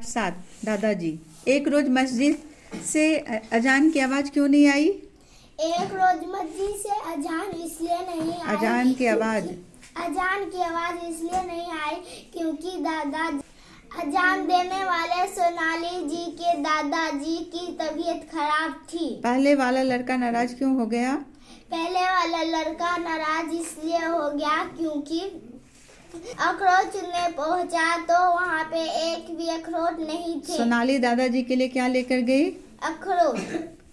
साथ दादाजी, एक रोज मस्जिद से अजान की आवाज क्यों नहीं आई? एक रोज मस्जिद से अजान इसलिए नहीं आई अजान की आवाज अजान की आवाज इसलिए नहीं आई क्योंकि दादा अजान देने वाले सोनाली जी के दादाजी की तबीयत खराब थी। पहले वाला लड़का नाराज क्यों हो गया? पहले वाला लड़का नाराज इसलिए हो गया क्योंकि अखरोट चुनने पहुंचा तो वहाँ पे एक भी अखरोट नहीं थे। सोनाली दादाजी के लिए क्या लेकर गई? अखरोट।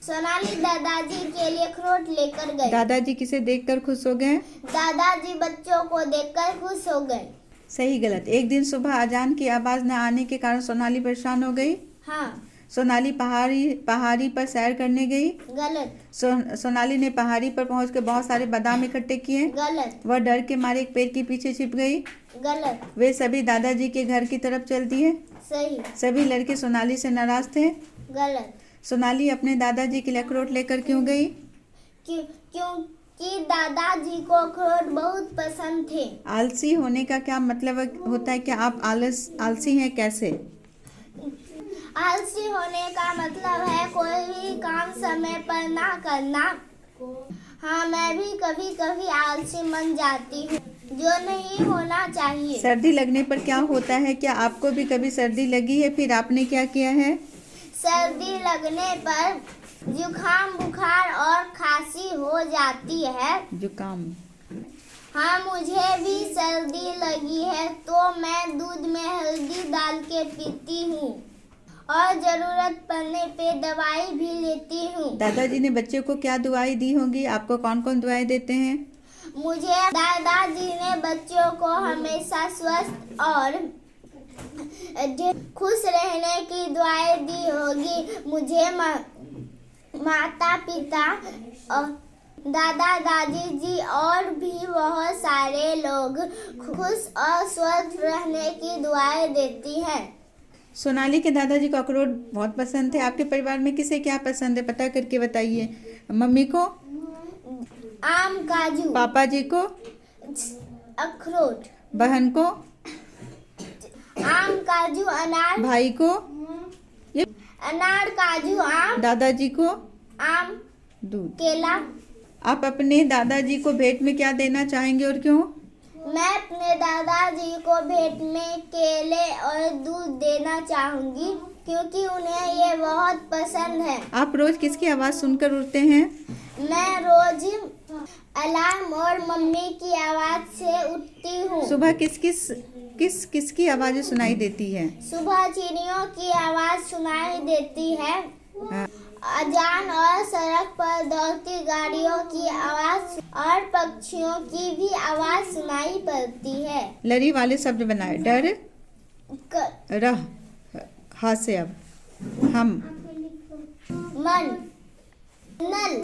सोनाली दादाजी के लिए अखरोट लेकर गए। दादाजी किसे देखकर खुश हो गए? दादाजी बच्चों को देखकर खुश हो गए। सही गलत? एक दिन सुबह अजान की आवाज न आने के कारण सोनाली परेशान हो गई। हाँ। सोनाली पहाड़ी पर सैर करने गई। गलत। सोनाली ने पहाड़ी पर पहुंचकर बहुत सारे बादाम इकट्ठे किए। गलत। वह डर के मारे एक पेड़ के पीछे छिप गई। गलत। वे सभी दादाजी के घर की तरफ चल दिए। सही। सभी लड़के सोनाली से नाराज थे। गलत। सोनाली अपने दादाजी के लिए अखरोट लेकर क्यों गई? क्योंकि दादाजी को अखरोट बहुत पसंद थे। आलसी होने का क्या मतलब होता है? क्या आप आलसी हैं? कैसे? आलसी होने का मतलब है कोई भी काम समय पर ना करना। हाँ, मैं भी कभी कभी आलसी बन जाती हूँ, जो नहीं होना चाहिए। सर्दी लगने पर क्या होता है? क्या आपको भी कभी सर्दी लगी है? फिर आपने क्या किया है? सर्दी लगने पर जुकाम, बुखार और खांसी हो जाती है। जुकाम? हाँ, मुझे भी सर्दी लगी है तो मैं दूध में हल्दी डाल के पीती हूँ और जरूरत पड़ने पे दवाई भी लेती हूँ। दादाजी ने बच्चे को क्या दुआई दी होंगी? आपको कौन कौन दुआएं देते हैं? मुझे दादाजी ने बच्चों को हमेशा स्वस्थ और खुश रहने की दुआएं दी होगी। मुझे माता पिता और दादा दादी जी और भी बहुत सारे लोग खुश और स्वस्थ रहने की दुआएं देती हैं। सोनाली के दादाजी को अखरोट बहुत पसंद थे। आपके परिवार में किसे क्या पसंद है? पता करके बताइए। मम्मी को आम, काजू। पापा जी को अखरोट। बहन को आम, काजू, अनार। भाई को अनार, काजू, आम। दादाजी को आम, दूध। केला। आप अपने दादाजी को भेंट में क्या देना चाहेंगे और क्यों? मैं अपने दादाजी को भेंट में केले और दूध देना चाहूंगी क्योंकि उन्हें ये बहुत पसंद है। आप रोज किसकी आवाज सुनकर उठते हैं? मैं रोज अलार्म और मम्मी की आवाज से उठती हूँ। सुबह किसकी आवाजें सुनाई देती है? सुबह चिड़ियों की आवाज सुनाई देती है। अजान और सड़क पर दौड़ती गाड़ियों की आवाज और पक्षियों की भी आवाज सुनाई पड़ती है। लरी वाले शब्द बनाए। डर, रह, हा से अब हम, मन, नल,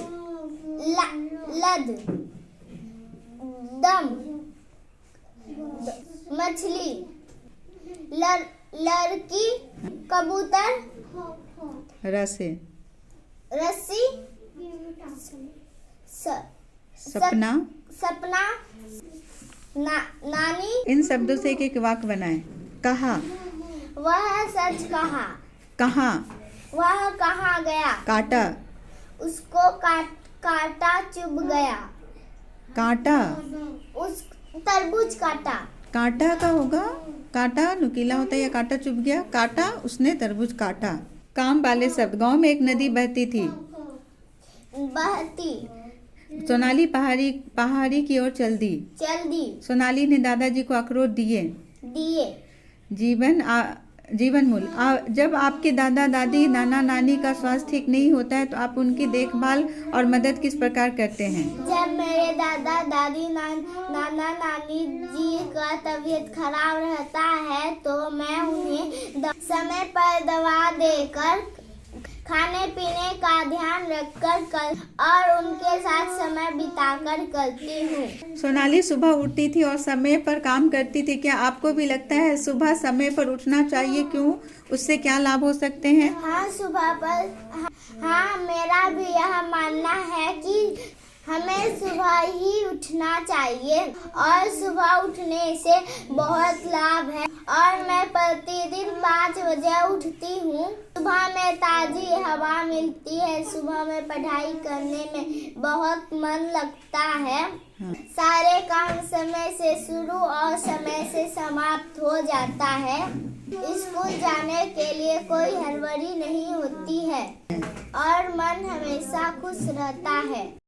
लद, दम, मछली, लड़की, कबूतर, र से रस्सी, सपना, नानी। इन शब्दों से एक एक वाक्य बनाएं। कहा, वह सच कहा। कहाँ, वह कहाँ गया। काटा, उसको काटा चुभ गया। काटा, उस तरबूज काटा। कांटा का होगा? कांटा नुकीला होता है या कांटा चुभ गया? काटा, उसने तरबूज काटा। काम वाले शब्द। गांव में एक नदी बहती थी। बहती। सोनाली पहाड़ी की ओर चल दी। सोनाली ने दादाजी को अखरोट दिए। जीवन मूल्य। जब आपके दादा दादी, नाना नानी का स्वास्थ्य ठीक नहीं होता है तो आप उनकी देखभाल और मदद किस प्रकार करते हैं? जब मेरे दादा दादी, नाना नानी जी का तबीयत खराब रहता है तो मैं उन्हें समय पर दवा देकर, खाने पीने का ध्यान रखकर और उनके साथ समय बिताकर करती हूँ। सोनाली सुबह उठती थी और समय पर काम करती थी। क्या आपको भी लगता है सुबह समय पर उठना चाहिए? क्यों? उससे क्या लाभ हो सकते हैं? हाँ, सुबह पर। हाँ, मेरा भी यह मानना है कि हमें सुबह ही उठना चाहिए और सुबह उठने से बहुत लाभ है और मैं प्रतिदिन 5 बजे उठती हूँ। सुबह में ताजी हवा मिलती है, सुबह में पढ़ाई करने में बहुत मन लगता है। सारे काम समय से शुरू और समय से समाप्त हो जाता है। स्कूल जाने के लिए कोई हड़बड़ी नहीं होती है और मन हमेशा खुश रहता है।